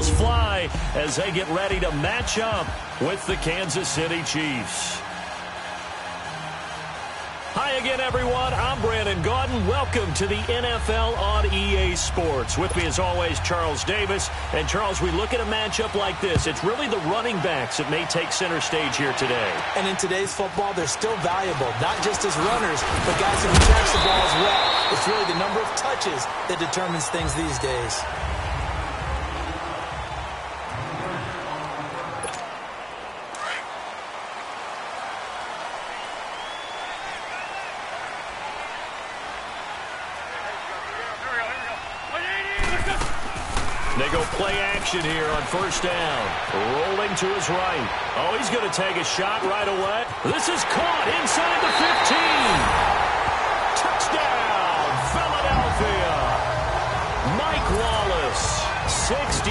Eagles fly as they get ready to match up with the Kansas City Chiefs. Hi again, everyone. I'm Brandon Gaudin. Welcome to the NFL on EA Sports. With me, as always, Charles Davis. And, Charles, we look at a matchup like this. It's really the running backs that may take center stage here today. And in today's football, they're still valuable, not just as runners, but guys who can catch the ball as well. It's really the number of touches that determines things these days. They go play action here on first down. Rolling to his right. Oh, he's going to take a shot right away. This is caught inside the 15. Touchdown, Philadelphia. Mike Wallace, 68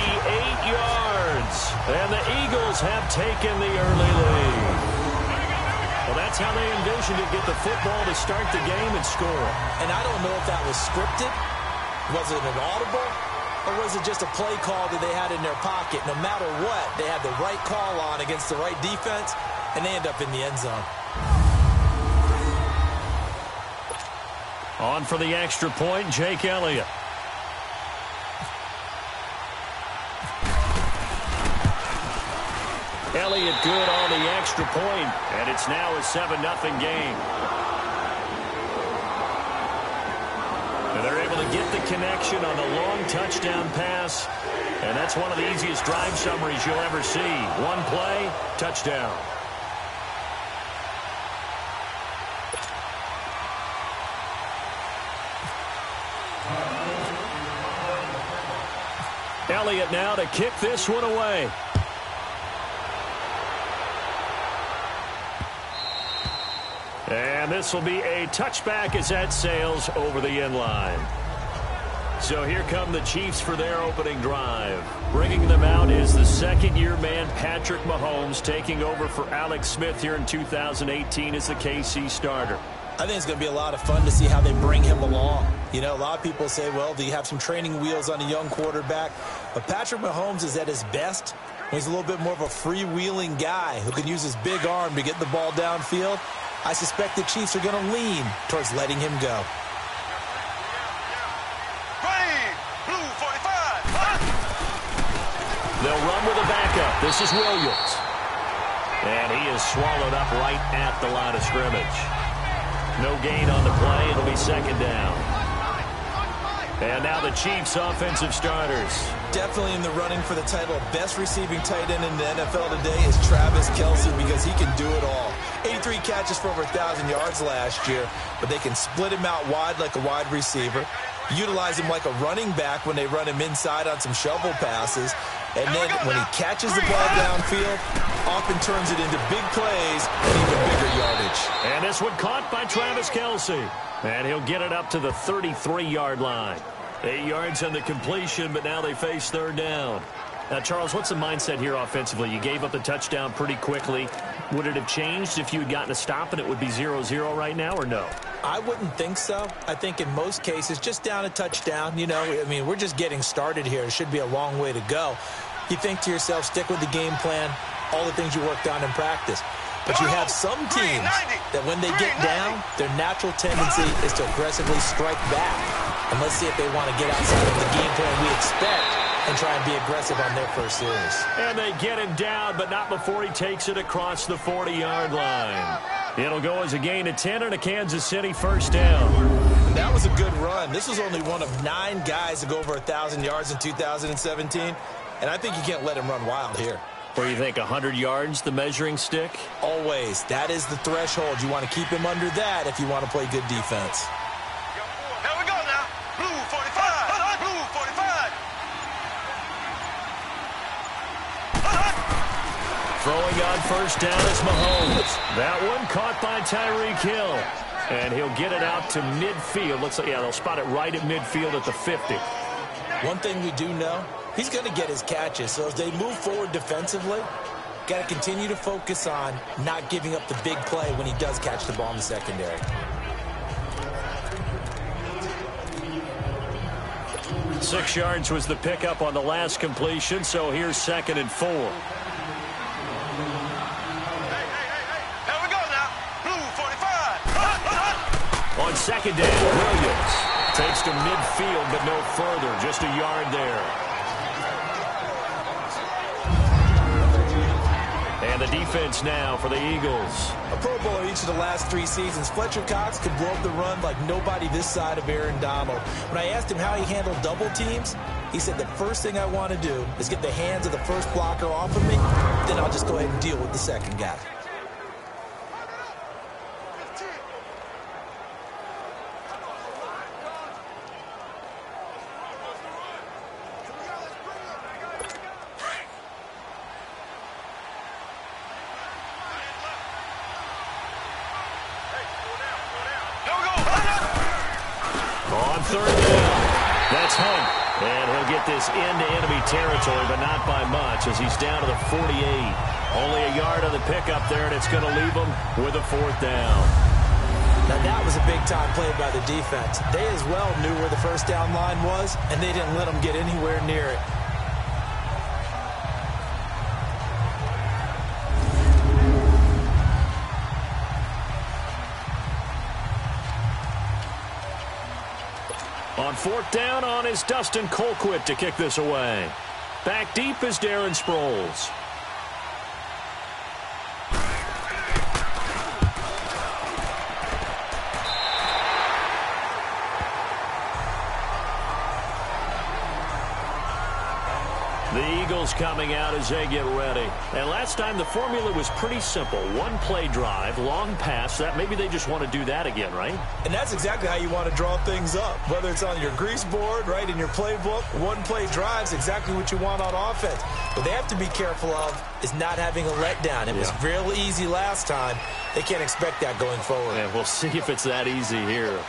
yards. And the Eagles have taken the early lead. Well, that's how they envisioned it. Get the football to start the game and score. And I don't know if that was scripted. Was it an audible? Or was it just a play call that they had in their pocket? No matter what, they had the right call on against the right defense, and they end up in the end zone. On for the extra point, Jake Elliott. Elliott good on the extra point, and it's now a 7-0 game. And they're able to get the connection on the long touchdown pass. And that's one of the easiest drive summaries you'll ever see. One play, touchdown. Elliott now to kick this one away. And this will be a touchback as that sails over the end line. So here come the Chiefs for their opening drive. Bringing them out is the second-year man, Patrick Mahomes, taking over for Alex Smith here in 2018 as the KC starter. I think it's going to be a lot of fun to see how they bring him along. You know, a lot of people say, well, do you have some training wheels on a young quarterback? But Patrick Mahomes is at his best when he's a little bit more of a freewheeling guy who can use his big arm to get the ball downfield. I suspect the Chiefs are going to lean towards letting him go. They'll run with a backup. This is Williams. And he is swallowed up right at the line of scrimmage. No gain on the play. It'll be second down. And now the Chiefs offensive starters. Definitely in the running for the title of best receiving tight end in the NFL today is Travis Kelce, because he can do it all. 83 catches for over 1,000 yards last year, but they can split him out wide like a wide receiver, utilize him like a running back when they run him inside on some shovel passes, and then when he catches the ball downfield, often turns it into big plays and even bigger yardage. And this one caught by Travis Kelce. And he'll get it up to the 33-yard line. 8 yards on the completion, but now they face third down. Now, Charles, what's the mindset here offensively? You gave up the touchdown pretty quickly. Would it have changed if you had gotten a stop and it would be 0-0 right now, or no? I wouldn't think so. I think in most cases, just down a touchdown, you know, I mean, we're just getting started here. It should be a long way to go. You think to yourself, stick with the game plan, all the things you worked on in practice. But you have some teams that when they get down, their natural tendency is to aggressively strike back. And let's see if they want to get outside of the game plan we expect and try and be aggressive on their first series. And they get him down, but not before he takes it across the 40-yard line. It'll go as a gain of 10 and a Kansas City first down. And that was a good run. This was only one of 9 guys to go over 1,000 yards in 2017. And I think you can't let him run wild here. Or you think 100 yards, the measuring stick? Always. That is the threshold. You want to keep him under that if you want to play good defense. Here we go now. Blue 45. Blue 45. Throwing on first down is Mahomes. That one caught by Tyreek Hill. And he'll get it out to midfield. Looks like, yeah, they'll spot it right at midfield at the 50. One thing we do know, he's going to get his catches. So as they move forward defensively, got to continue to focus on not giving up the big play when he does catch the ball in the secondary. 6 yards was the pickup on the last completion, so here's 2nd and 4. Here we go now. Blue 45. On 2nd down, Williams takes to midfield, but no further, just a yard there. And the defense now for the Eagles. A Pro Bowler each of the last 3 seasons. Fletcher Cox could blow up the run like nobody this side of Aaron Donald. When I asked him how he handled double teams, he said the first thing I want to do is get the hands of the first blocker off of me, then I'll just go ahead and deal with the second guy. On 3rd down, that's Hunt. And he'll get this into enemy territory, but not by much as he's down to the 48. Only a yard on the pickup there, and it's going to leave him with a 4th down. Now that was a big-time play by the defense. They as well knew where the first down line was, and they didn't let them get anywhere near it. On 4th down is Dustin Colquitt to kick this away. Back deep is Darren Sproles. The Eagles coming out as they get ready. And last time the formula was pretty simple. 1 play drive, long pass. That maybe they just want to do that again, right? And that's exactly how you want to draw things up. Whether it's on your grease board, right, in your playbook, 1 play drive is exactly what you want on offense. What they have to be careful of is not having a letdown. It was real easy last time. They can't expect that going forward. Yeah, we'll see if it's that easy here.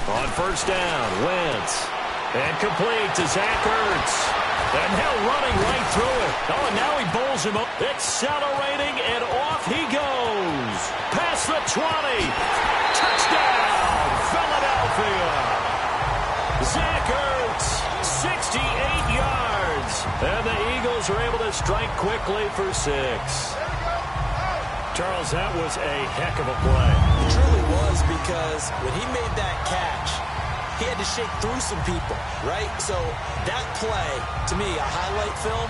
On 1st down, Wentz. And complete to Zach Ertz. And now running right through it. Oh, and now he bowls him up. Accelerating, and off he goes. Past the 20. Touchdown, Philadelphia. Zach Ertz, 68 yards. And the Eagles are able to strike quickly for 6. Charles, that was a heck of a play. It truly was, because when he made that catch, he had to shake through some people, right? So that play, to me, a highlight film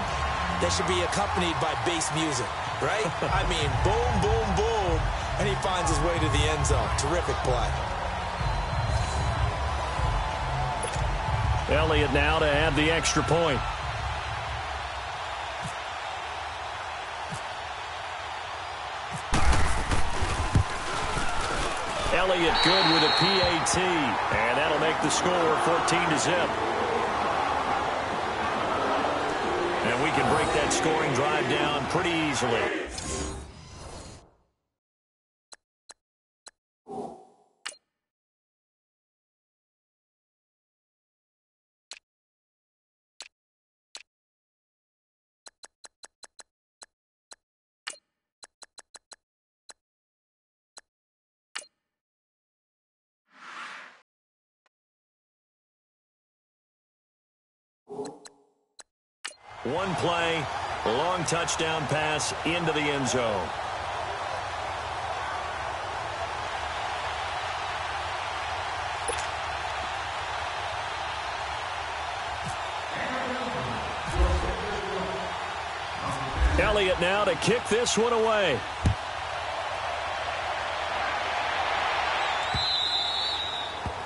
that should be accompanied by bass music, right? I mean, boom, boom, boom, and he finds his way to the end zone. Terrific play. Elliott now to add the extra point. Elliott good with a PAT, and that'll make the score 14-0. And we can break that scoring drive down pretty easily. One play, long touchdown pass into the end zone. Elliott now to kick this one away.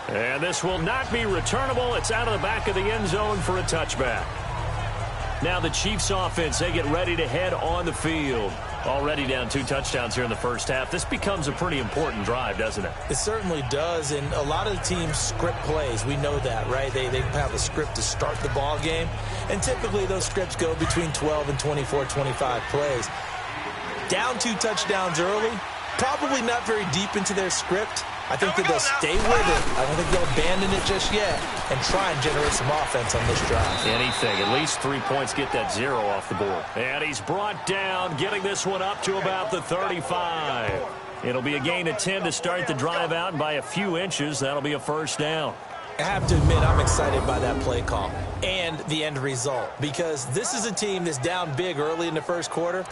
And this will not be returnable. It's out of the back of the end zone for a touchback. Now the Chiefs offense, they get ready to head on the field. Already down 2 touchdowns here in the first half. This becomes a pretty important drive, doesn't it? It certainly does, and a lot of the teams script plays. We know that, right? They have a script to start the ball game, and typically those scripts go between 12 and 24, 25 plays. Down 2 touchdowns early, probably not very deep into their script. I think that they'll stay with it. I don't think they'll abandon it just yet and try and generate some offense on this drive. Anything. At least 3 points, get that 0 off the board. And he's brought down, getting this one up to about the 35. It'll be a gain of 10 to start the drive out, and by a few inches, that'll be a first down. I have to admit, I'm excited by that play call and the end result, because this is a team that's down big early in the first quarter,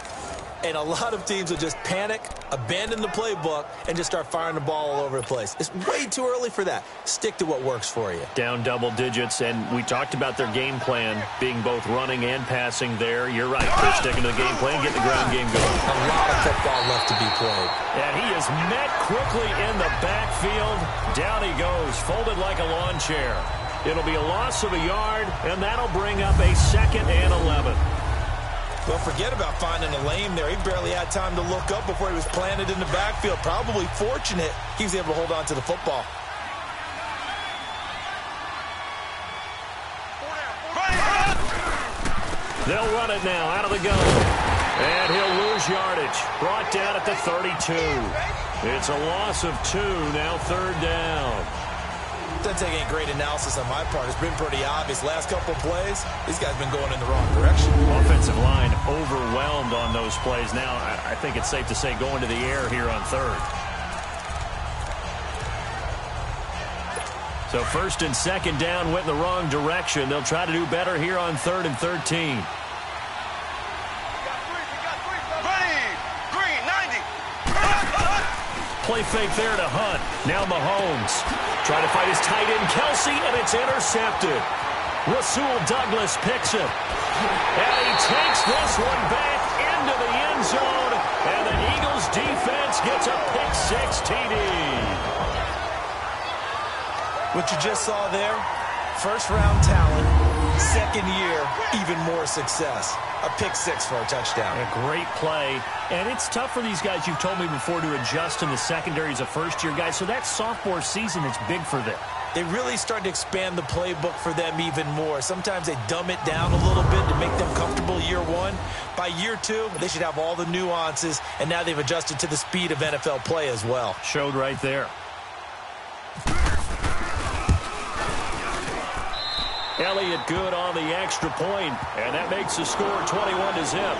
and a lot of teams will just panic, abandon the playbook, and just start firing the ball all over the place. It's way too early for that. Stick to what works for you. Down double digits, and we talked about their game plan being both running and passing there. You're right. They're sticking to the game plan, getting the ground game going. A lot of football left to be played. And he is met quickly in the backfield. Down he goes, folded like a lawn chair. It'll be a loss of a yard, and that'll bring up a 2nd and 11. Well, forget about finding a lane there. He barely had time to look up before he was planted in the backfield. Probably fortunate he was able to hold on to the football. They'll run it now out of the gun. And he'll lose yardage. Brought down at the 32. It's a loss of 2, now 3rd down. Doesn't take any great analysis on my part. It's been pretty obvious. Last couple of plays, these guys been going in the wrong direction. Offensive line overwhelmed on those plays. Now, I think it's safe to say going to the air here on 3rd. So 1st and 2nd down went in the wrong direction. They'll try to do better here on 3rd and 13. Play fake there to Hunt. Now Mahomes. Trying to fight his tight end, Kelsey, and it's intercepted. Rasul Douglas picks it. And he takes this one back into the end zone. And the Eagles defense gets a pick-6 TD. What you just saw there, first-round talent, 2nd year, even more success. A pick-6 for a touchdown. A great play. And it's tough for these guys, you've told me before, to adjust in the secondary as a first-year guy. So that sophomore season is big for them. They really started to expand the playbook for them even more. Sometimes they dumb it down a little bit to make them comfortable year 1. By year 2, they should have all the nuances, and now they've adjusted to the speed of NFL play as well. Showed right there. Elliott good on the extra point, and that makes the score 21-0.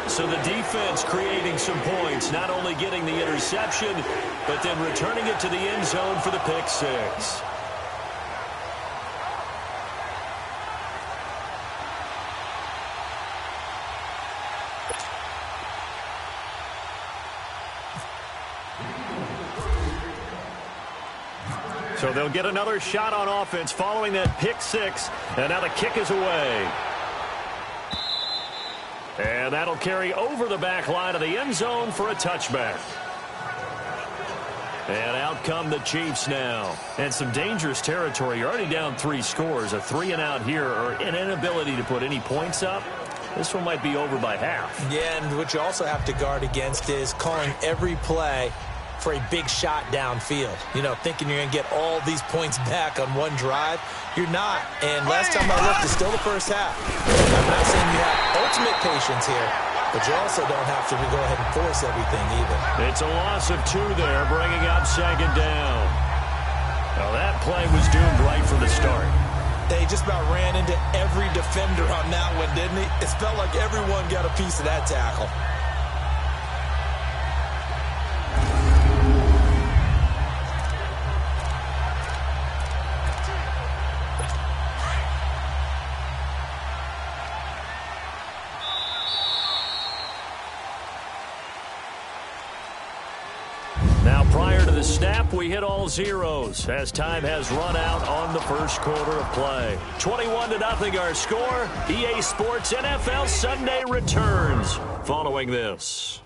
So the defense creating some points, not only getting the interception, but then returning it to the end zone for the pick-6. So they'll get another shot on offense following that pick-6, and now the kick is away. And that'll carry over the back line of the end zone for a touchback. And out come the Chiefs now. And some dangerous territory. You're already down 3 scores. A 3-and-out here, or an inability to put any points up. This one might be over by half. Yeah, and what you also have to guard against is calling every play for a big shot downfield. You know, thinking you're going to get all these points back on one drive. You're not. And last time I looked, it's still the first half. I'm not saying you have ultimate patience here, but you also don't have to go ahead and force everything either. It's a loss of 2 there, bringing up 2nd down. Now that play was doomed right from the start. They just about ran into every defender on that one, didn't he? It felt like everyone got a piece of that tackle. Now, prior to the snap, we hit all zeros as time has run out on the first quarter of play. 21-0 our score. EA Sports NFL Sunday returns following this.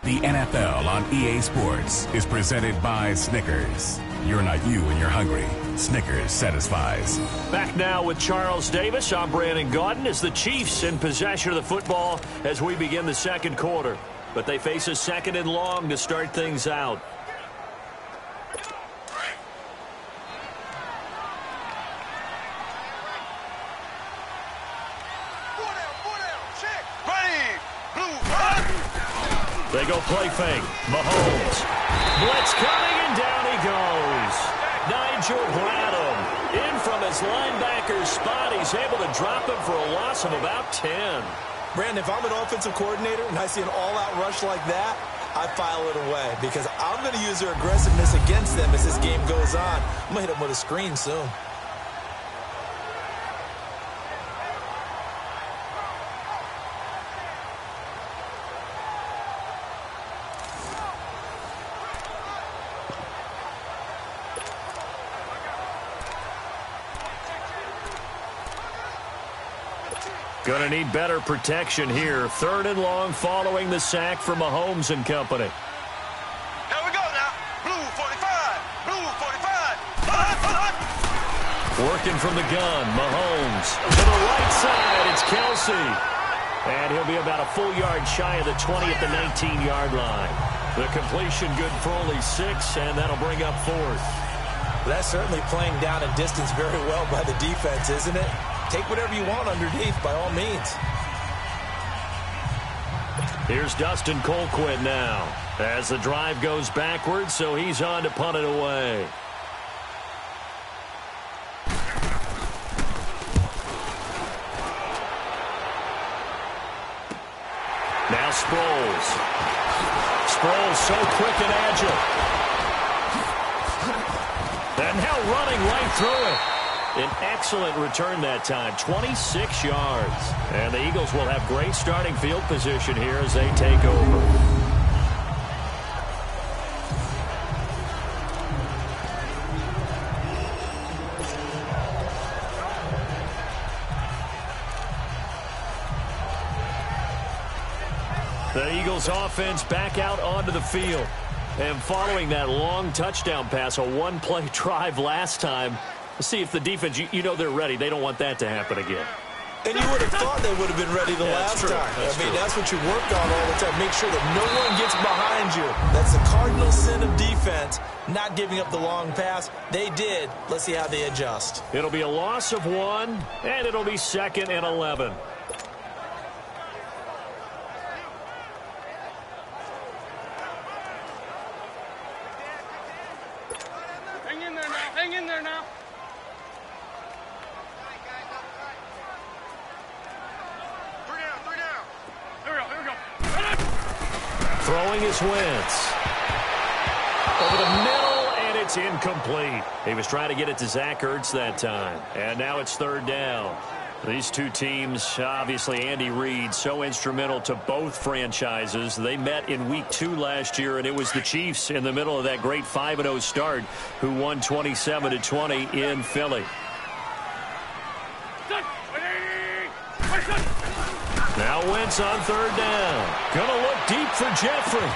The NFL on EA Sports is presented by Snickers. You're not you when you're hungry. Snickers satisfies. Back now with Charles Davis. I'm Brandon Gaudin as the Chiefs in possession of the football as we begin the second quarter. But they face a 2nd and long to start things out. They go play fake. Mahomes. Blitz coming, and down he goes. Nigel Bradham in from his linebacker spot. He's able to drop him for a loss of about 10. Brandon, if I'm an offensive coordinator and I see an all-out rush like that, I file it away because I'm going to use their aggressiveness against them as this game goes on. I'm going to hit them with a screen soon. Going to need better protection here. 3rd and long following the sack from Mahomes and company. Here we go now. Blue 45. Blue 45. Working from the gun, Mahomes. To the right side, it's Kelsey. And he'll be about a full yard shy of the 20 at the 19-yard line. The completion good for only 6, and that'll bring up 4th. That's certainly playing down a distance very well by the defense, isn't it? Take whatever you want underneath, by all means. Here's Dustin Colquitt now as the drive goes backwards, so he's on to punt it away. Now Sproles. Sproles so quick and agile. And now running right through it. An excellent return that time, 26 yards. And the Eagles will have great starting field position here as they take over. The Eagles offense back out onto the field. And following that long touchdown pass, a one-play drive last time, see if the defense, you know they're ready. They don't want that to happen again. And you would have thought they would have been ready the last time. That's what you work on all the time. Make sure that no one gets behind you. That's the cardinal sin of defense, not giving up the long pass. They did. Let's see how they adjust. It'll be a loss of 1, and it'll be 2nd and 11. Hang in there now. Hang in there now. Throwing his Wentz. Over the middle, and it's incomplete. He was trying to get it to Zach Ertz that time. And now it's 3rd down. These two teams, obviously Andy Reid, so instrumental to both franchises. They met in Week 2 last year, and it was the Chiefs in the middle of that great 5-0 start who won 27-20 in Philly. Now Wentz on 3rd down. Gonna look deep for Jeffrey.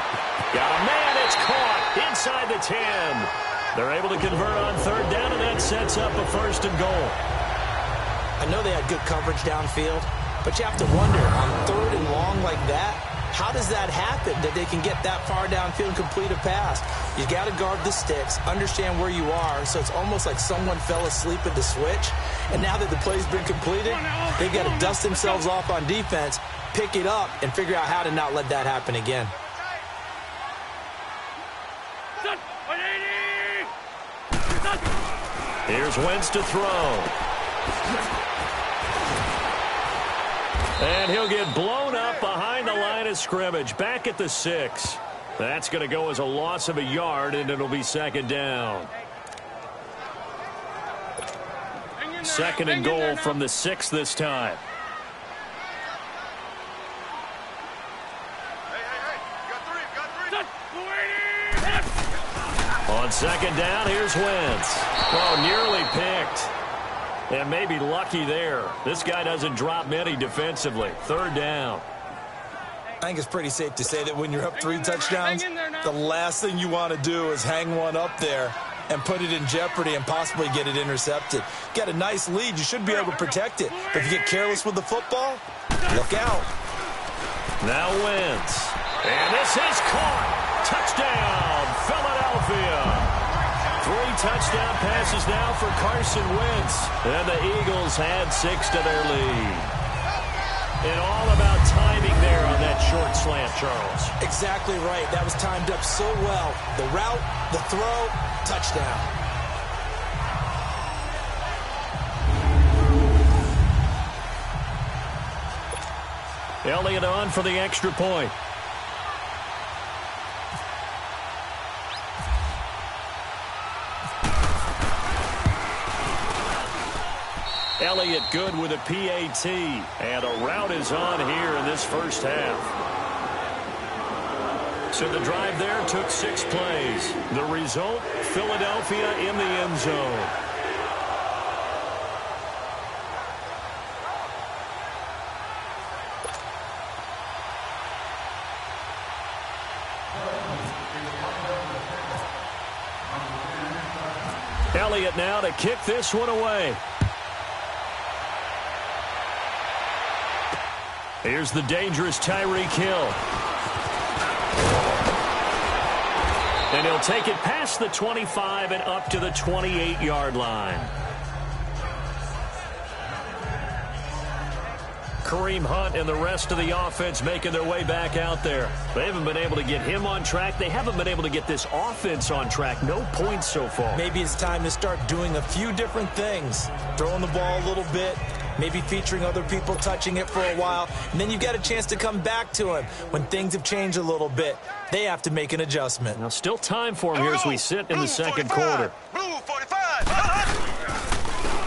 Got a man, it's caught inside the 10. They're able to convert on 3rd down, and that sets up a 1st and goal. I know they had good coverage downfield, but you have to wonder, on 3rd and long like that, how does that happen that they can get that far downfield and complete a pass? You got to guard the sticks, understand where you are, so it's almost like someone fell asleep at the switch, and now that the play's been completed, they've got to dust themselves off on defense, pick it up, and figure out how to not let that happen again. Here's Wentz to throw. And he'll get blown up behind the line of scrimmage, back at the 6. That's going to go as a loss of a yard, and it'll be 2nd down. 2nd and goal from the 6 this time. On 2nd down, here's Wentz. Oh, nearly picked. And maybe lucky there. This guy doesn't drop many defensively. 3rd down. I think it's pretty safe to say that when you're up 3 touchdowns, the last thing you want to do is hang one up there and put it in jeopardy and possibly get it intercepted. Get a nice lead. You should be able to protect it. But if you get careless with the football, look out. Now Wentz. And this is caught. Touchdown, Philadelphia. 3 touchdown passes now for Carson Wentz. And the Eagles had 6 to their lead. And all about timing there on that short slant, Charles. Exactly right. That was timed up so well. The route, the throw, touchdown. Elliott on for the extra point. Elliott good with a PAT. And a rout is on here in this first half. So the drive there took 6 plays. The result, Philadelphia in the end zone. Elliott now to kick this one away. Here's the dangerous Tyreek Hill. And he'll take it past the 25 and up to the 28-yard line. Kareem Hunt and the rest of the offense making their way back out there. They haven't been able to get him on track. They haven't been able to get this offense on track. No points so far. Maybe it's time to start doing a few different things. Throwing the ball a little bit. Maybe featuring other people touching it for a while. And then you've got a chance to come back to him when things have changed a little bit. They have to make an adjustment. Now still time for him here as we sit in the second quarter. Blue 45.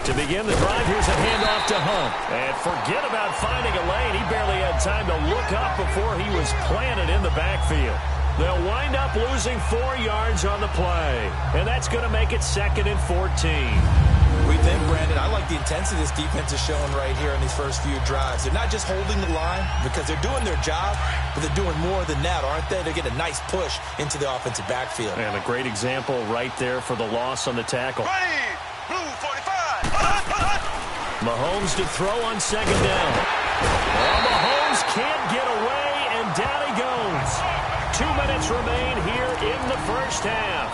To begin the drive, here's a handoff to Hunt. And forget about finding a lane. He barely had time to look up before he was planted in the backfield. They'll wind up losing 4 yards on the play. And that's going to make it 2nd and 14. We think, Brandon, I like the intensity this defense is showing right here in these first few drives. They're not just holding the line because they're doing their job, but they're doing more than that, aren't they? They get a nice push into the offensive backfield. And a great example right there for the loss on the tackle. Ready. Blue 45. Mahomes to throw on 2nd down. And Mahomes can't get away, and down he goes. 2 minutes remain here in the first half.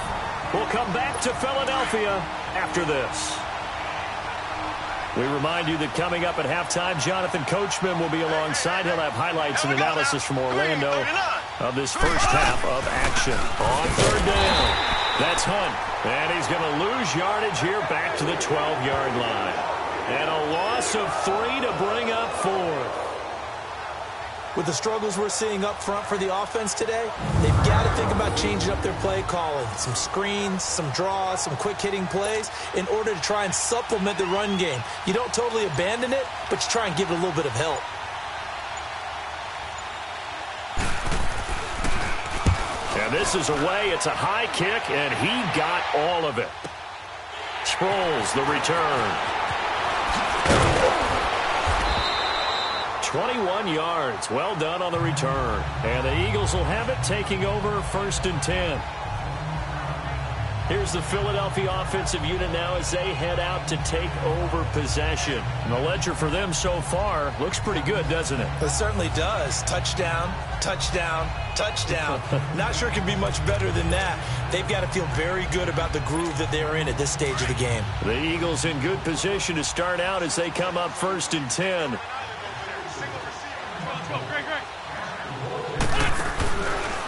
We'll come back to Philadelphia after this. We remind you that coming up at halftime, Jonathan Coachman will be alongside. He'll have highlights and analysis from Orlando of this first half of action. On 3rd down, that's Hunt. And he's going to lose yardage here back to the 12-yard line. And a loss of 3 to bring up 4. With the struggles we're seeing up front for the offense today, they've got to think about changing up their play calling. Some screens, some draws, some quick-hitting plays in order to try and supplement the run game. You don't totally abandon it, but you try and give it a little bit of help. And this is away. It's a high kick, and he got all of it. Sproles, the return. 21 yards. Well done on the return. And the Eagles will have it, taking over 1st and 10. Here's the Philadelphia offensive unit now as they head out to take over possession. And the ledger for them so far looks pretty good, doesn't it? It certainly does. Touchdown, touchdown, touchdown. Not sure it can be much better than that. They've got to feel very good about the groove that they're in at this stage of the game. The Eagles in good position to start out as they come up 1st and 10.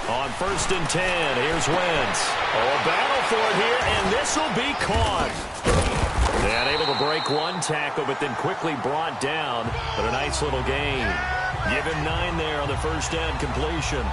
On 1st and 10, here's Wentz. Oh, a battle for it here, and this will be caught. And able to break one tackle, but then quickly brought down. But a nice little gain. Give him 9 there on the first down completion.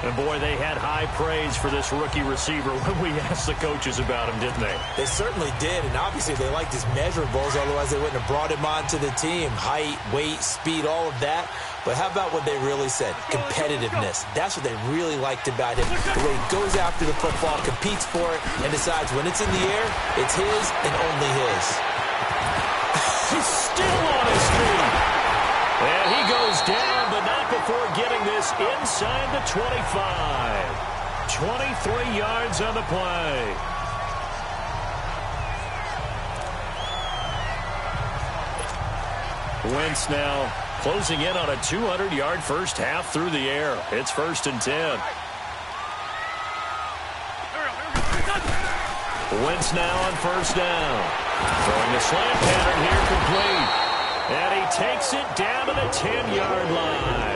And, boy, they had high praise for this rookie receiver when we asked the coaches about him, didn't they? They certainly did, and obviously they liked his measurables, otherwise they wouldn't have brought him onto the team. Height, weight, speed, all of that. But how about what they really said? Competitiveness. That's what they really liked about him. The way he goes after the football, competes for it, and decides when it's in the air, it's his and only his. He's still on his feet. And he goes down, but not before getting this inside the 25. 23 yards on the play. Wentz now closing in on a 200-yard first half through the air. It's 1st and 10. Wentz now on 1st down. Throwing the slant pattern here complete. And he takes it down to the 10-yard line.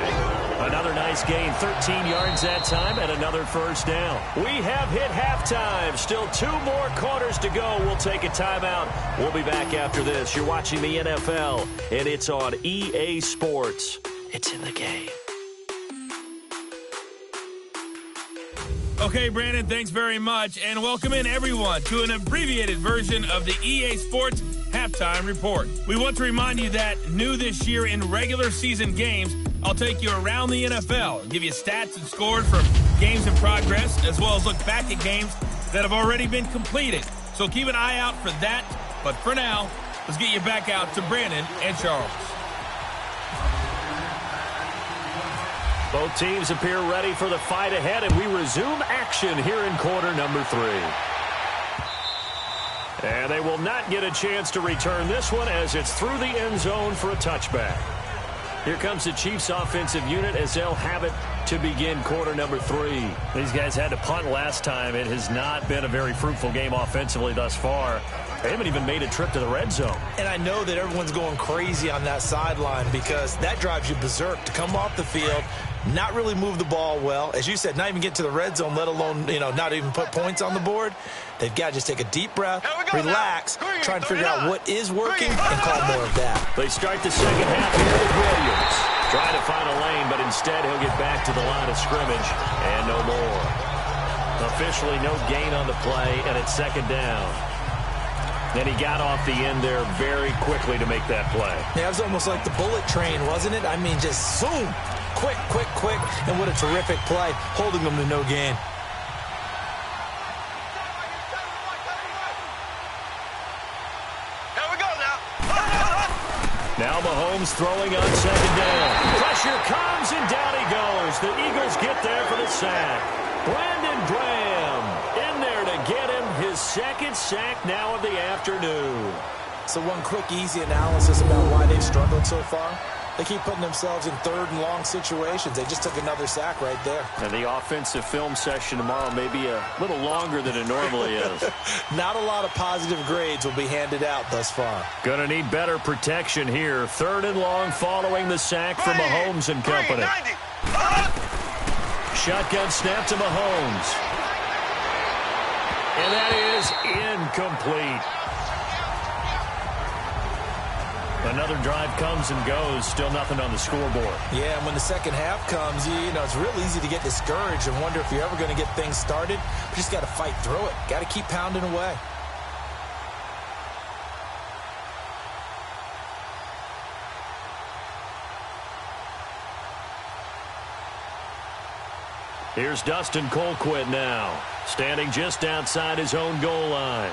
Another nice gain, 13 yards that time, and another first down. We have hit halftime. Still 2 more quarters to go. We'll take a timeout. We'll be back after this. You're watching the NFL, and it's on EA Sports. It's in the game. Okay, Brandon, thanks very much, and welcome in everyone to an abbreviated version of the EA Sports Halftime Report. We want to remind you that new this year in regular season games, I'll take you around the NFL and give you stats and scores from games in progress, as well as look back at games that have already been completed. So keep an eye out for that, but for now, let's get you back out to Brandon and Charles. Both teams appear ready for the fight ahead, and we resume action here in quarter number 3. And they will not get a chance to return this one as it's through the end zone for a touchback. Here comes the Chiefs offensive unit as they'll have it to begin quarter number 3. These guys had to punt last time. It has not been a very fruitful game offensively thus far. They haven't even made a trip to the red zone. And I know that everyone's going crazy on that sideline because that drives you berserk to come off the field, not really move the ball well. As you said, not even get to the red zone, let alone, not even put points on the board. They've got to just take a deep breath, relax, try and figure out what is working, and call more of that. They start the second half here with Williams. Trying to find a lane, but instead he'll get back to the line of scrimmage and no more. Officially no gain on the play, and it's second down. And he got off the end there very quickly to make that play. Yeah, it was almost like the bullet train, wasn't it? I mean, just zoom, quick, and what a terrific play, holding them to no gain. Here we go now. Now Mahomes throwing on second down. Pressure comes, and down he goes. The Eagles get there for the sack. Brandon Graham in there to get him his second sack now of the afternoon. So one quick, easy analysis about why they've struggled so far. They keep putting themselves in third and long situations. They just took another sack right there. And the offensive film session tomorrow may be a little longer than it normally is. Not a lot of positive grades will be handed out thus far. Gonna need better protection here. Third and long following the sack from Mahomes and company. Shotgun snap to Mahomes. And that is incomplete. Another drive comes and goes. Still nothing on the scoreboard. Yeah, and when the second half comes, it's real easy to get discouraged and wonder if you're ever going to get things started. You just got to fight through it. Got to keep pounding away. Here's Dustin Colquitt now, standing just outside his own goal line.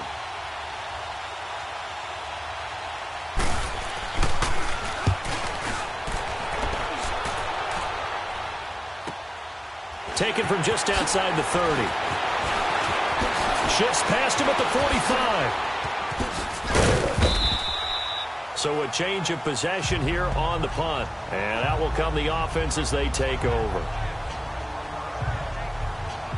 Taken from just outside the 30. Shifts past him at the 45. So a change of possession here on the punt. And out will come the offense as they take over.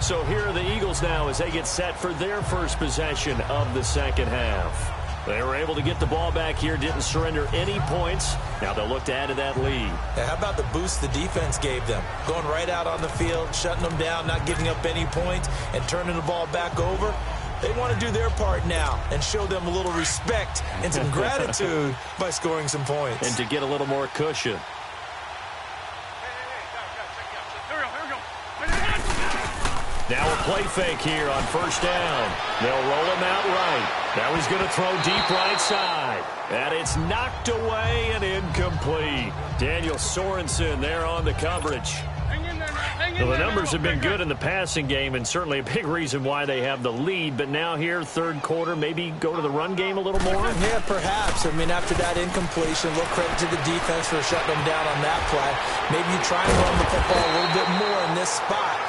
So here are the Eagles now as they get set for their first possession of the second half. They were able to get the ball back here, didn't surrender any points. Now they'll look to add to that lead. Yeah, how about the boost the defense gave them? Going right out on the field, shutting them down, not giving up any points, and turning the ball back over. They want to do their part now and show them a little respect and some gratitude by scoring some points. And to get a little more cushion. Now a play fake here on first down. They'll roll him out right. Now he's going to throw deep right side. And it's knocked away and incomplete. Daniel Sorensen there on the coverage. Well, the numbers have been good in the passing game and certainly a big reason why they have the lead. But now here, third quarter, maybe go to the run game a little more? Yeah, perhaps. I mean, after that incompletion, a little credit to the defense for shutting them down on that play. Maybe you try and run the football a little bit more in this spot.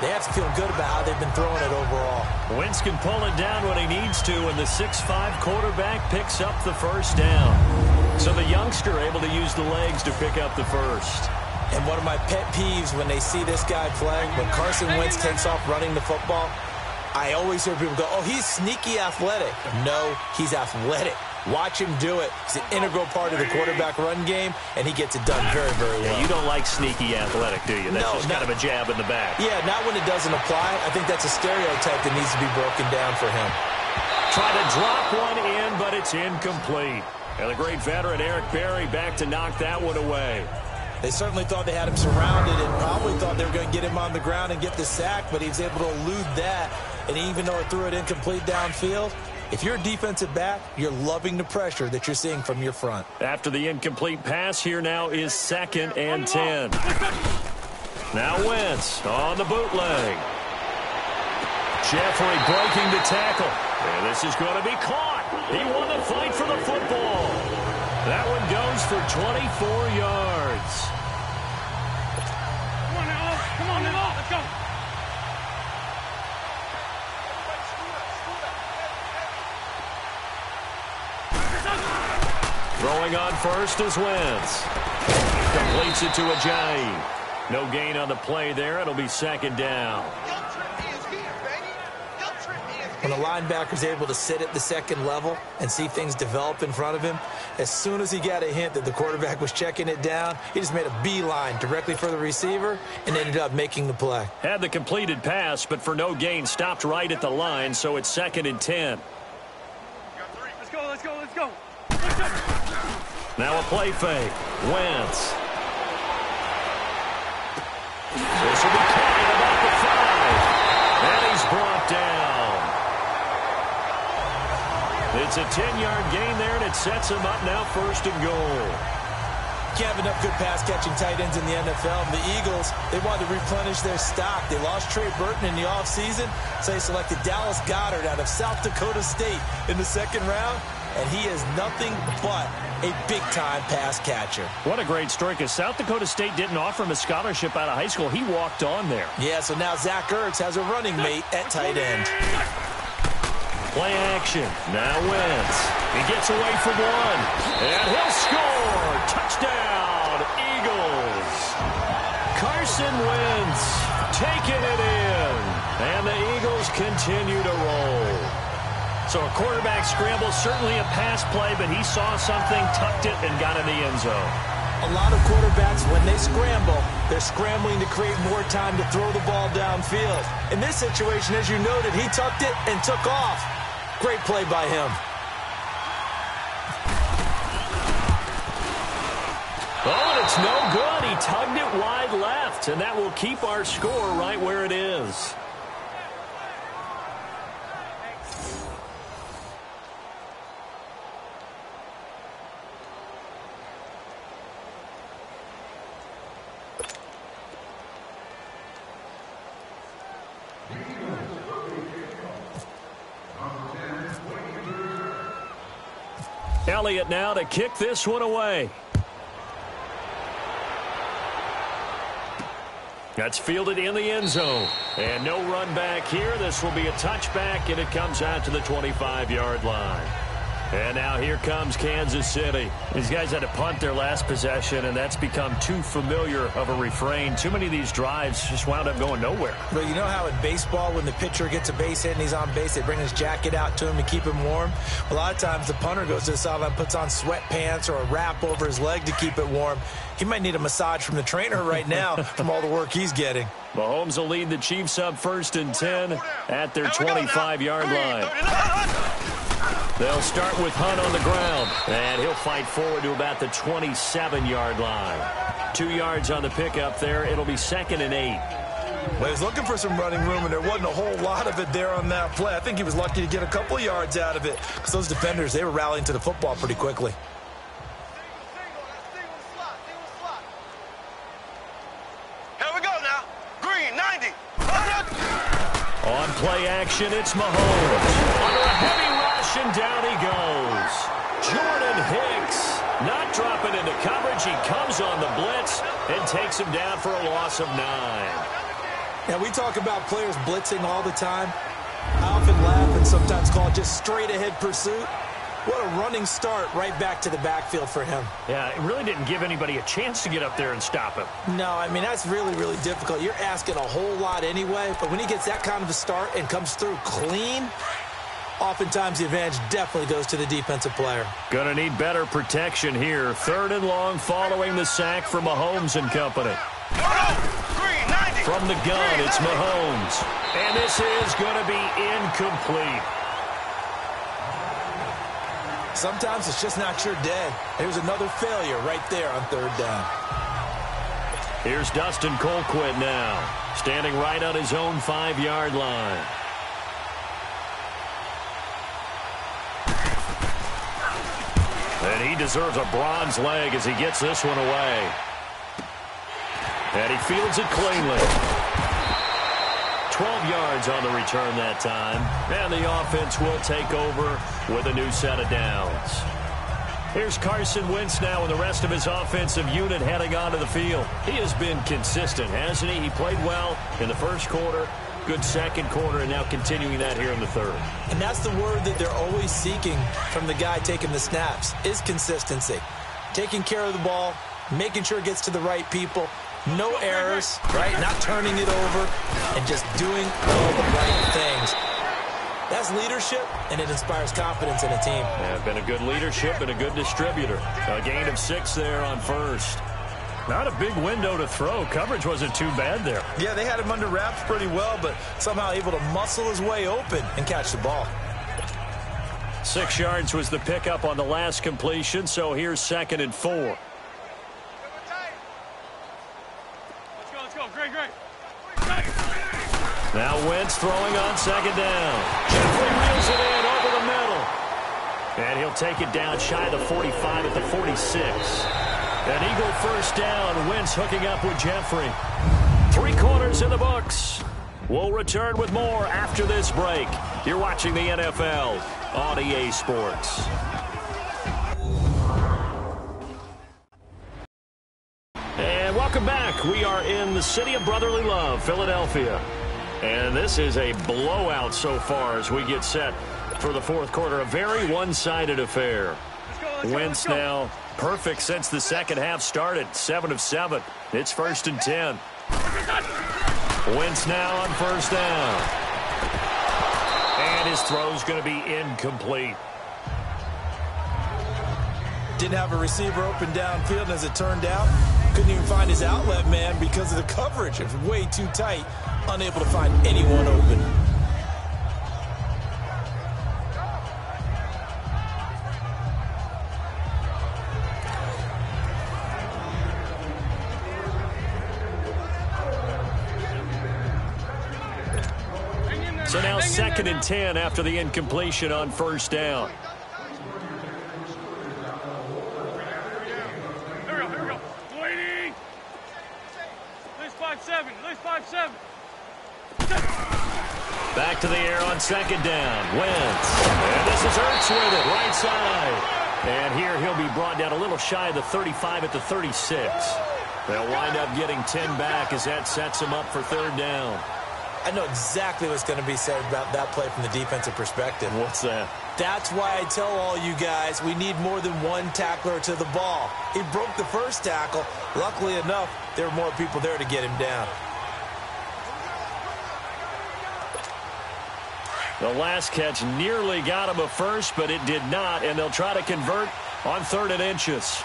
They have to feel good about how they've been throwing it overall. Wentz can pull it down when he needs to, and the 6'5" quarterback picks up the first down. So the youngster able to use the legs to pick up the first. And one of my pet peeves when they see this guy play, when Carson Wentz takes off running the football, I always hear people go, oh, he's sneaky athletic. No, he's athletic. Watch him do it. It's an integral part of the quarterback run game, and he gets it done very, very well. Yeah, you don't like sneaky athletic, do you? That's just kind of a jab in the back. Yeah, not when it doesn't apply. I think that's a stereotype that needs to be broken down for him. Try to drop one in, but it's incomplete. And the great veteran Eric Berry back to knock that one away. They certainly thought they had him surrounded and probably thought they were going to get him on the ground and get the sack, but he was able to elude that. And even though it threw it incomplete downfield, if you're a defensive back, you're loving the pressure that you're seeing from your front. After the incomplete pass, here now is 2nd and 10. Now Wentz on the bootleg. Jeffrey breaking the tackle. And this is going to be caught. He won the fight for the football. That one goes for 24 yards. Come on now. Come on now. Let's go. Throwing on first is Wentz. Completes it to Ajayi. No gain on the play there. It'll be 2nd down. When a linebacker's able to sit at the 2nd level and see things develop in front of him, as soon as he got a hint that the quarterback was checking it down, he just made a beeline directly for the receiver and ended up making the play. Had the completed pass, but for no gain, stopped right at the line, so it's 2nd and 10. Let's go, let's go, let's go. Now a play fake. Wentz. This will be caught at about the 5. And he's brought down. It's a 10-yard gain there, and it sets him up now 1st and goal. Can't have enough good pass-catching tight ends in the NFL. And the Eagles, they wanted to replenish their stock. They lost Trey Burton in the offseason, so they selected Dallas Goedert out of South Dakota State in the 2nd round, and he is nothing but a big-time pass catcher. What a great story, because South Dakota State didn't offer him a scholarship out of high school. He walked on there. Yeah, so now Zach Ertz has a running mate at tight end. Play action. Now Wentz. He gets away from one. And he'll score. Touchdown, Eagles. Carson Wentz taking it in. And the Eagles continue to roll. So a quarterback scramble, certainly a pass play, but he saw something, tucked it, and got in the end zone. A lot of quarterbacks, when they scramble, they're scrambling to create more time to throw the ball downfield. In this situation, as you noted, he tucked it and took off. Great play by him. Oh, and it's no good. He tugged it wide left, and that will keep our score right where it is. Elliott now to kick this one away. That's fielded in the end zone. And no run back here. This will be a touchback, and it comes out to the 25-yard line. And now here comes Kansas City. These guys had to punt their last possession, and that's become too familiar of a refrain. Too many of these drives just wound up going nowhere. Well, you know how in baseball, when the pitcher gets a base hit and he's on base, they bring his jacket out to him to keep him warm? A lot of times the punter goes to the sideline, puts on sweatpants or a wrap over his leg to keep it warm. He might need a massage from the trainer right now from all the work he's getting. Mahomes will lead the Chiefs up 1st and 10 at their 25-yard line. They'll start with Hunt on the ground, and he'll fight forward to about the 27-yard line. 2 yards on the pickup there. It'll be 2nd and 8. Well, he was looking for some running room, and there wasn't a whole lot of it there on that play. I think he was lucky to get a couple yards out of it, because those defenders, they were rallying to the football pretty quickly. Here we go now. Green, 90. On play action, it's Mahomes. Under a heavy rush, and down he goes. Jordan Hicks not dropping into coverage. He comes on the blitz and takes him down for a loss of 9. Now, we talk about players blitzing all the time. I often laugh and sometimes call it just straight-ahead pursuit. What a running start right back to the backfield for him. Yeah, it really didn't give anybody a chance to get up there and stop him. No, I mean, that's really, really difficult. You're asking a whole lot anyway, but when he gets that kind of a start and comes through clean, oftentimes the advantage definitely goes to the defensive player. Gonna need better protection here. 3rd and long following the sack from Mahomes and company. From the gun, it's Mahomes. And this is going to be incomplete. Sometimes it's just not your day. Here's another failure right there on 3rd down. Here's Dustin Colquitt now, standing right on his own 5-yard line. And he deserves a bronze leg as he gets this one away. And he fields it cleanly. 12 yards on the return that time. And the offense will take over with a new set of downs. Here's Carson Wentz now and the rest of his offensive unit heading onto the field. He has been consistent, hasn't he? He played well in the first quarter, good second quarter, and now continuing that here in the third. And that's the word that they're always seeking from the guy taking the snaps, is consistency. Taking care of the ball, making sure it gets to the right people, no errors, right? Not turning it over, and just doing all the right things. That's leadership, and it inspires confidence in a team. Yeah, been a good leadership and a good distributor. A gain of 6 there on first. Not a big window to throw. Coverage wasn't too bad there. Yeah, they had him under wraps pretty well, but somehow able to muscle his way open and catch the ball. 6 yards was the pickup on the last completion, so here's 2nd and 4. Let's go. Great. Now Wentz throwing on 2nd down. Jeffrey reels it in over the middle. And he'll take it down shy of the 45 at the 46. An Eagle first down. Wentz hooking up with Jeffrey. 3 quarters in the books. We'll return with more after this break. You're watching the NFL on EA Sports. And welcome back. We are in the city of brotherly love, Philadelphia. And this is a blowout so far as we get set for the fourth quarter. A very one-sided affair. Wentz now perfect since the second half started. 7 of 7. It's 1st and 10. Wentz now on 1st down. And his throw's going to be incomplete. Didn't have a receiver open downfield, and as it turned out, couldn't even find his outlet man because of the coverage. It was way too tight, unable to find anyone open. So now 2nd and 10 after the incompletion on 1st down. Here we go. Waiting. At least 5-7. Back to the air on 2nd down. Wentz. And this is Ertz with it, right side. And here he'll be brought down a little shy of the 35 at the 36. They'll wind up getting 10 back as that sets him up for 3rd down. I know exactly what's going to be said about that play from the defensive perspective. What's that? That's why I tell all you guys we need more than one tackler to the ball. He broke the first tackle. Luckily enough, there were more people there to get him down. The last catch nearly got him a first, but it did not, and they'll try to convert on 3rd and inches.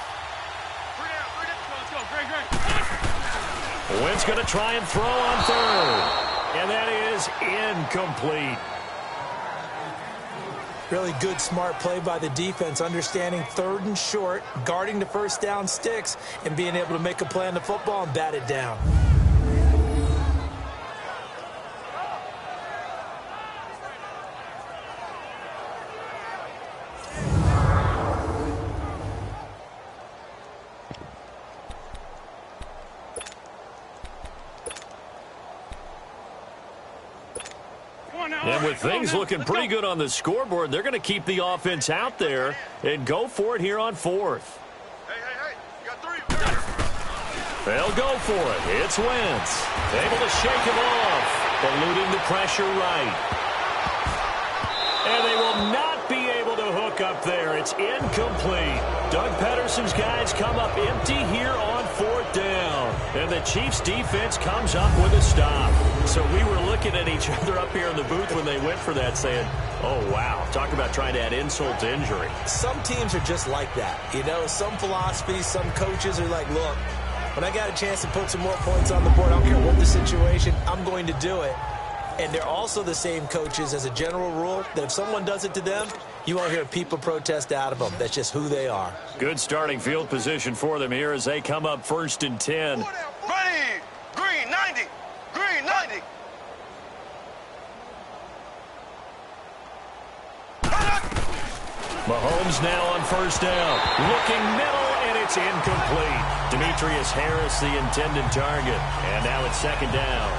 Let's go. Great. Wentz going to try and throw on 3rd. And that is incomplete. Really good, smart play by the defense, understanding 3rd and short, guarding the 1st down sticks, and being able to make a play on the football and bat it down. And with things looking pretty good on the scoreboard, they're going to keep the offense out there and go for it here on 4th. Hey. You got 3. They'll go for it. It's Wentz. Able to shake him off, eluding the pressure right. And they will not be able to hook up there. It's incomplete. Doug Pederson's guys come up empty here on 4th down. And the Chiefs defense comes up with a stop. So we were looking at each other up here in the booth when they went for that saying, oh, wow, talk about trying to add insult to injury. Some teams are just like that. You know, some philosophies, some coaches are like, look, when I got a chance to put some more points on the board, I don't care what the situation, I'm going to do it. And they're also the same coaches as a general rule that if someone does it to them, you won't hear people protest out of them. That's just who they are. Good starting field position for them here as they come up 1st and 10. Ready. Mahomes now on first down. Looking middle, and it's incomplete. Demetrius Harris, the intended target. And now it's second down.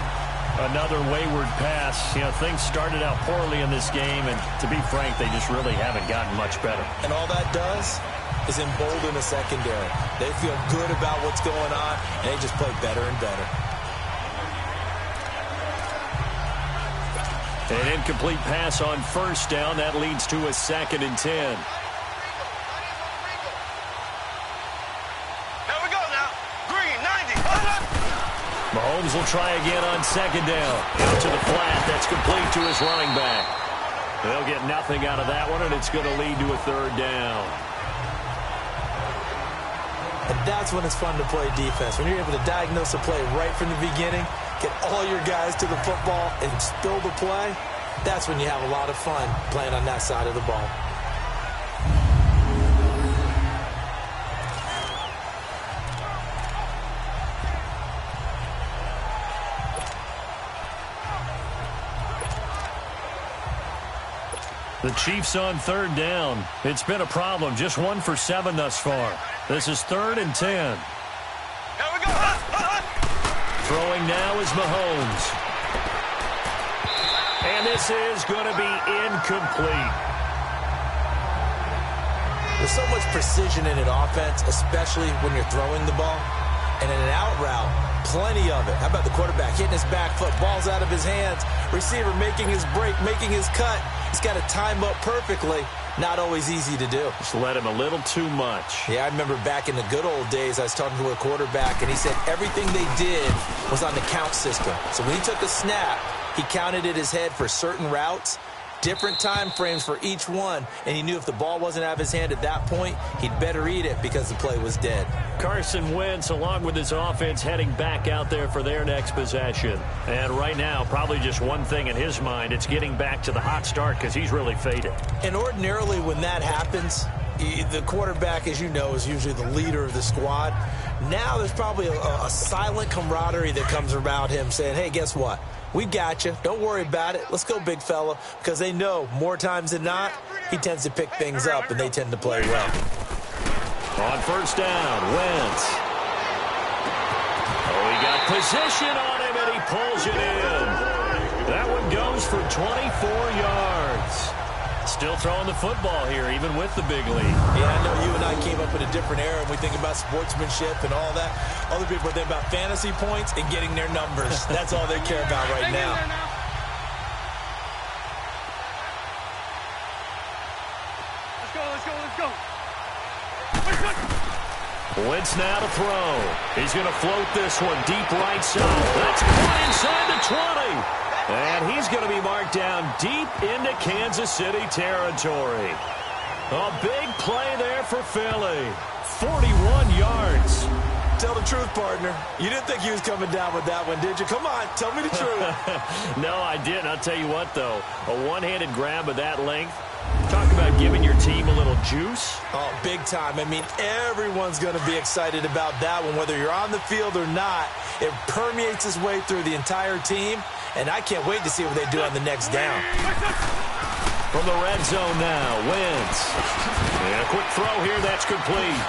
Another wayward pass. You know, things started out poorly in this game, and to be frank, they just really haven't gotten much better. And all that does is embolden the secondary. They feel good about what's going on, and they just play better and better. An incomplete pass on first down. That leads to a 2nd and 10. Here we go now. Green, 90. Mahomes will try again on second down. Out to the flat. That's complete to his running back. They'll get nothing out of that one, and it's going to lead to a 3rd down. And that's when it's fun to play defense. When you're able to diagnose a play right from the beginning, get all your guys to the football and spill the play, that's when you have a lot of fun playing on that side of the ball. The Chiefs on 3rd down. It's been a problem. Just 1 for 7 thus far. This is 3rd and 10. Here we go. Throwing now is Mahomes. And this is going to be incomplete. There's so much precision in an offense, especially when you're throwing the ball. And in an out route, plenty of it. How about the quarterback hitting his back foot, ball's out of his hands, receiver making his break, making his cut. He's got to time up perfectly. Not always easy to do. Just let him a little too much. Yeah, I remember back in the good old days, I was talking to a quarterback, and he said everything they did was on the count system. So when he took a snap, he counted in his head for certain routes, different time frames for each one, and he knew if the ball wasn't out of his hand at that point, he'd better eat it because the play was dead. Carson Wentz, along with his offense, heading back out there for their next possession. And right now, probably just one thing in his mind, it's getting back to the hot start because he's really faded. And ordinarily when that happens, the quarterback, as you know, is usually the leader of the squad. Now there's probably a silent camaraderie that comes around him saying, hey, guess what? We got you. Don't worry about it. Let's go, big fella. Because they know more times than not, he tends to pick things up, and they tend to play well. On first down, Wentz. Oh, he got position on him, and he pulls it in. That one goes for 24 yards. Still throwing the football here, even with the big lead. Yeah, I know you and I came up in a different era, and we think about sportsmanship and all that. Other people think about fantasy points and getting their numbers. That's all they care about right now. Let's go, let's go, let's go. Wentz now to throw. He's going to float this one deep right side. That's caught inside the 20. And he's going to be marked down deep into Kansas City territory. A big play there for Philly. 41 yards. Tell the truth, partner. You didn't think he was coming down with that one, did you? Come on, tell me the truth. No, I didn't. I'll tell you what, though. A one-handed grab of that length. Talk about giving your team a little juice. Oh, big time. I mean, everyone's going to be excited about that one, whether you're on the field or not. It permeates its way through the entire team, and I can't wait to see what they do on the next down. From the red zone now, Wentz. And a quick throw here, that's complete.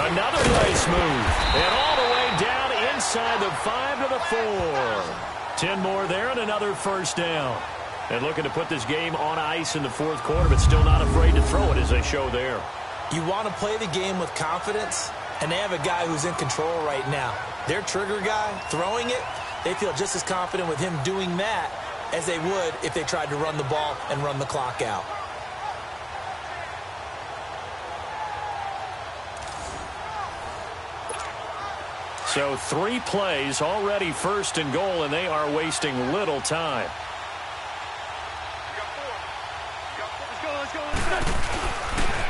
Another nice move. And all the way down inside the 5 to the 4. 10 more there and another first down. And looking to put this game on ice in the 4th quarter, but still not afraid to throw it as they show there. You want to play the game with confidence, and they have a guy who's in control right now. Their trigger guy, throwing it, they feel just as confident with him doing that as they would if they tried to run the ball and run the clock out. So 3 plays, already 1st and goal, and they are wasting little time.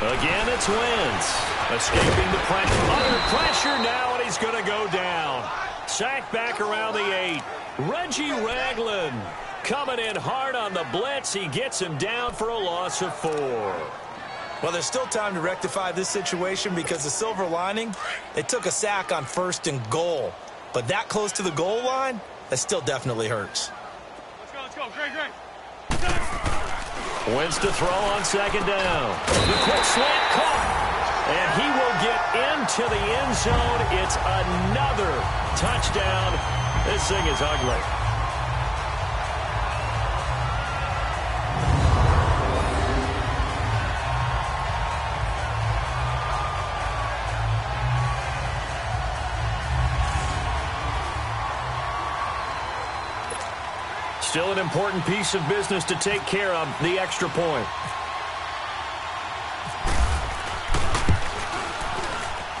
Again, it's Wentz. Escaping the pressure. Under pressure now, and he's going to go down. Sacked back around the 8. Reggie Ragland coming in hard on the blitz. He gets him down for a loss of 4. Well, there's still time to rectify this situation because the silver lining, they took a sack on 1st and goal. But that close to the goal line, that still definitely hurts. Let's go, Greg. Wins to throw on second down. The quick slant caught. And he will get into the end zone. It's another touchdown. This thing is ugly. Still an important piece of business to take care of, the extra point.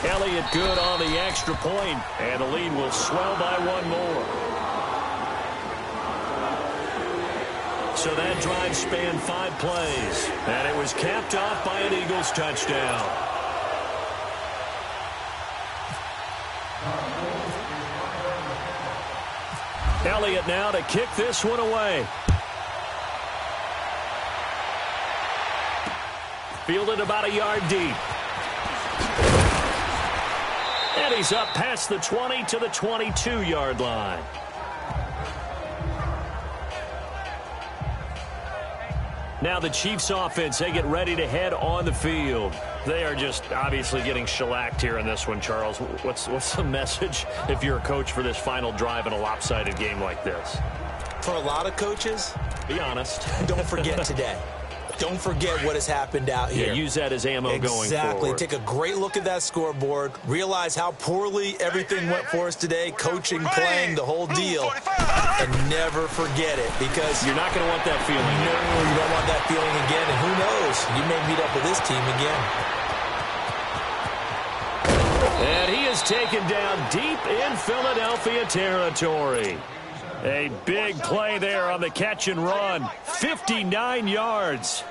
Elliott good on the extra point, and the lead will swell by one more. So that drive spanned 5 plays, and it was capped off by an Eagles touchdown. Elliott now to kick this one away. Fielded about a yard deep. And he's up past the 20 to the 22-yard line. Now the Chiefs offense, they get ready to head on the field. They are just obviously getting shellacked here in this one, Charles. What's the message if you're a coach for this final drive in a lopsided game like this? For a lot of coaches, be honest. Don't forget today. Don't forget what has happened out here. Yeah, use that as ammo going forward. Exactly. Take a great look at that scoreboard. Realize how poorly everything went for us today. Coaching, playing, the whole deal. And never forget it, because you're not going to want that feeling. No, you don't want that feeling again. And who knows? You may meet up with this team again. And he is taken down deep in Philadelphia territory. A big play there on the catch and run. 59 yards.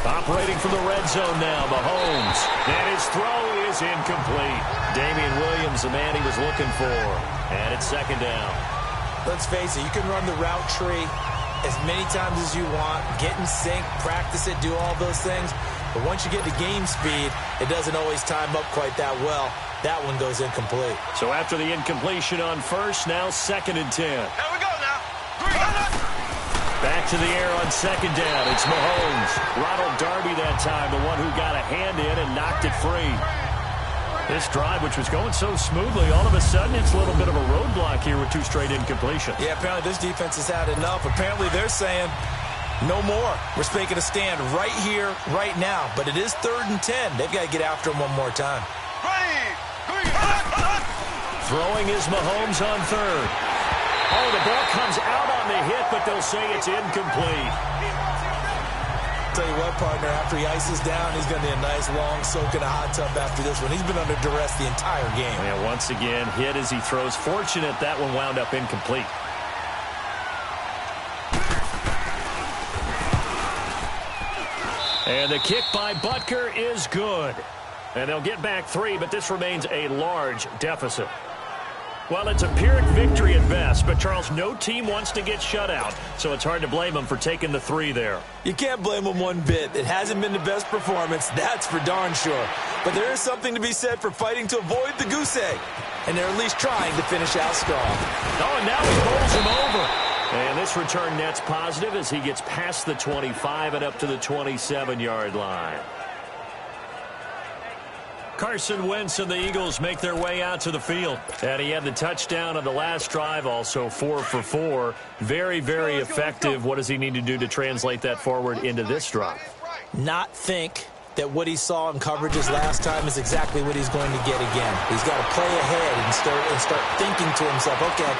Operating from the red zone now, Mahomes. And his throw is incomplete. Damian Williams, the man he was looking for. And it's second down. Let's face it, you can run the route tree as many times as you want, get in sync, practice it, do all those things. But once you get to game speed, it doesn't always time up quite that well. That one goes incomplete. So after the incompletion on first, now 2nd and 10. Here we go now. Back to the air on second down. It's Mahomes. Ronald Darby that time, the one who got a hand in and knocked it free. This drive, which was going so smoothly, all of a sudden it's a little bit of a roadblock here with 2 straight incompletions. Yeah, apparently this defense has had enough. Apparently they're saying no more. We're making a stand right here, right now. But it is 3rd and 10. They've got to get after him one more time. Throwing is Mahomes on 3rd. Oh, the ball comes out on the hit, but they'll say it's incomplete. Tell you what, partner, after he ices down, he's going to need a nice long soak in a hot tub after this one. He's been under duress the entire game. Yeah, once again, hit as he throws. Fortunate that one wound up incomplete. And the kick by Butker is good. And they'll get back 3, but this remains a large deficit. Well, it's a Pyrrhic victory at best, but, Charles, no team wants to get shut out, so it's hard to blame them for taking the 3 there. You can't blame them one bit. It hasn't been the best performance, that's for darn sure. But there is something to be said for fighting to avoid the goose egg, and they're at least trying to finish out strong. Oh, and now he bowls him over. And this return net's positive as he gets past the 25 and up to the 27-yard line. Carson Wentz and the Eagles make their way out to the field. And he had the touchdown on the last drive, also 4 for 4. Very, very effective. What does he need to do to translate that forward into this drive? Not think that what he saw in coverages last time is exactly what he's going to get again. He's got to play ahead and start thinking to himself, okay,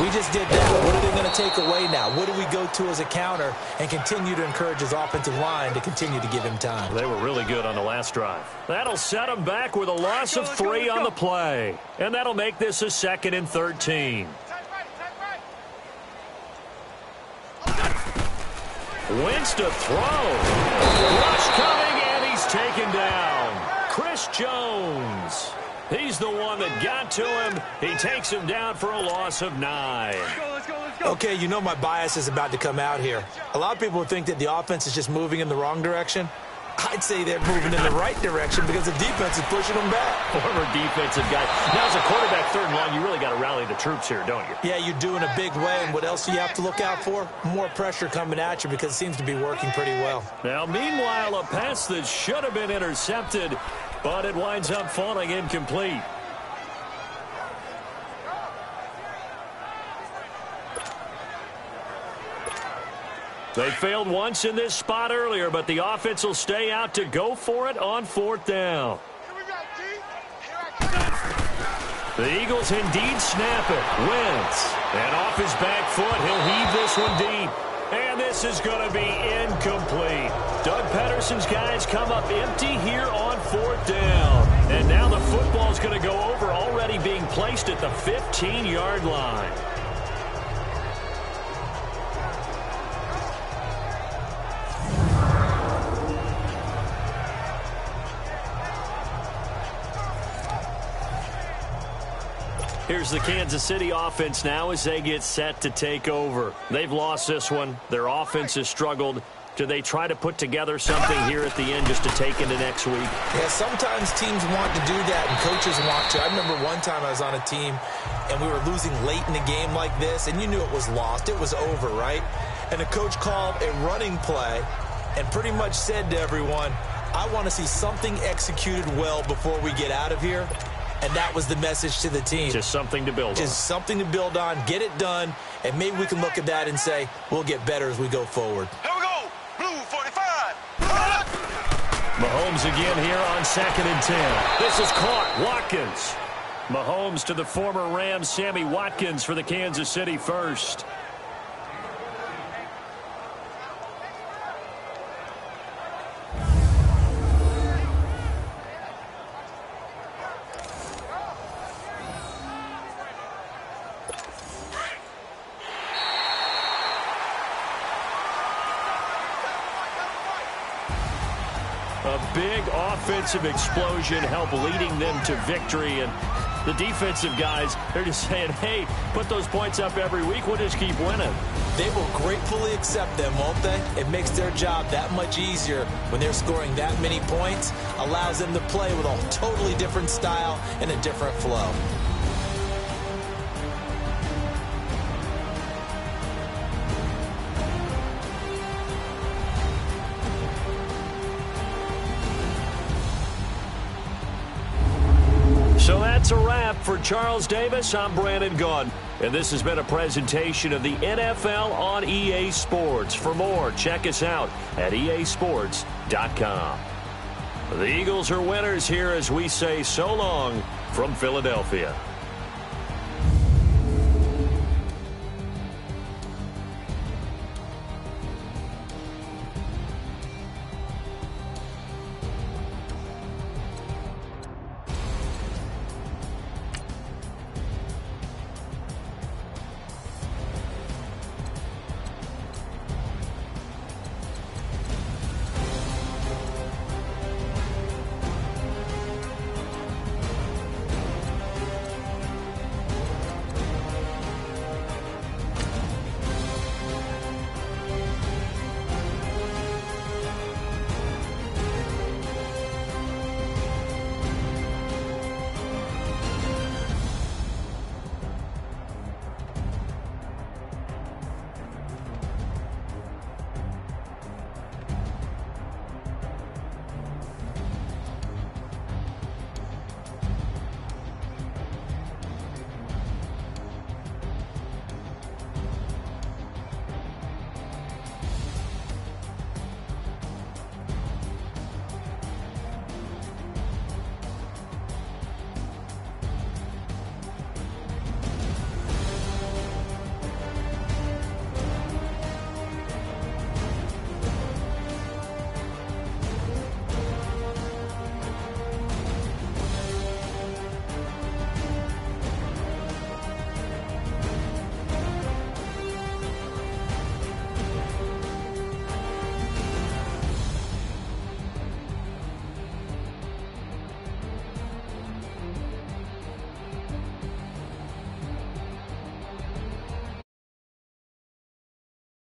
we just did that. What are they going to take away now? What do we go to as a counter? And continue to encourage his offensive line to continue to give him time. They were really good on the last drive. That'll set him back with a loss of 3 on the play. And that'll make this a 2nd and 13. Wentz to throw. Rush coming, and he's taken down. Chris Jones. He's the one that got to him. He takes him down for a loss of 9. Let's go. Okay, you know my bias is about to come out here. A lot of people would think that the offense is just moving in the wrong direction. I'd say they're moving in the right direction because the defense is pushing them back. Former defensive guy. Now, as a quarterback, third and long, you really got to rally the troops here, don't you? Yeah, you do in a big way. And what else do you have to look out for? More pressure coming at you because it seems to be working pretty well. Now, meanwhile, a pass that should have been intercepted, but it winds up falling incomplete. They failed once in this spot earlier, but the offense will stay out to go for it on fourth down. The Eagles indeed snap it. Wentz. And off his back foot, he'll heave this one deep. And this is going to be incomplete. Doug Pedersen's guys come up empty here on fourth down. And now the football's going to go over, already being placed at the 15-yard line. Here's the Kansas City offense now as they get set to take over. They've lost this one. Their offense has struggled. Do they try to put together something here at the end just to take into next week? Yeah, sometimes teams want to do that and coaches want to. I remember one time I was on a team and we were losing late in a game like this, and you knew it was lost. It was over, right? And the coach called a running play and pretty much said to everyone, I want to see something executed well before we get out of here. And that was the message to the team. Just something to build on. Just something to build on, get it done, and maybe we can look at that and say, we'll get better as we go forward. Here we go. Blue 45. Mahomes again here on 2nd and 10. This is caught. Watkins. Mahomes to the former Rams, Sammy Watkins for the Kansas City first. A big offensive explosion helped leading them to victory. And the defensive guys, they're just saying, hey, put those points up every week. We'll just keep winning. They will gratefully accept them, won't they? It makes their job that much easier when they're scoring that many points. Allows them to play with a totally different style and a different flow. So that's a wrap for Charles Davis. I'm Brandon Gunn, and this has been a presentation of the NFL on EA Sports. For more, check us out at easports.com. The Eagles are winners here as we say so long from Philadelphia.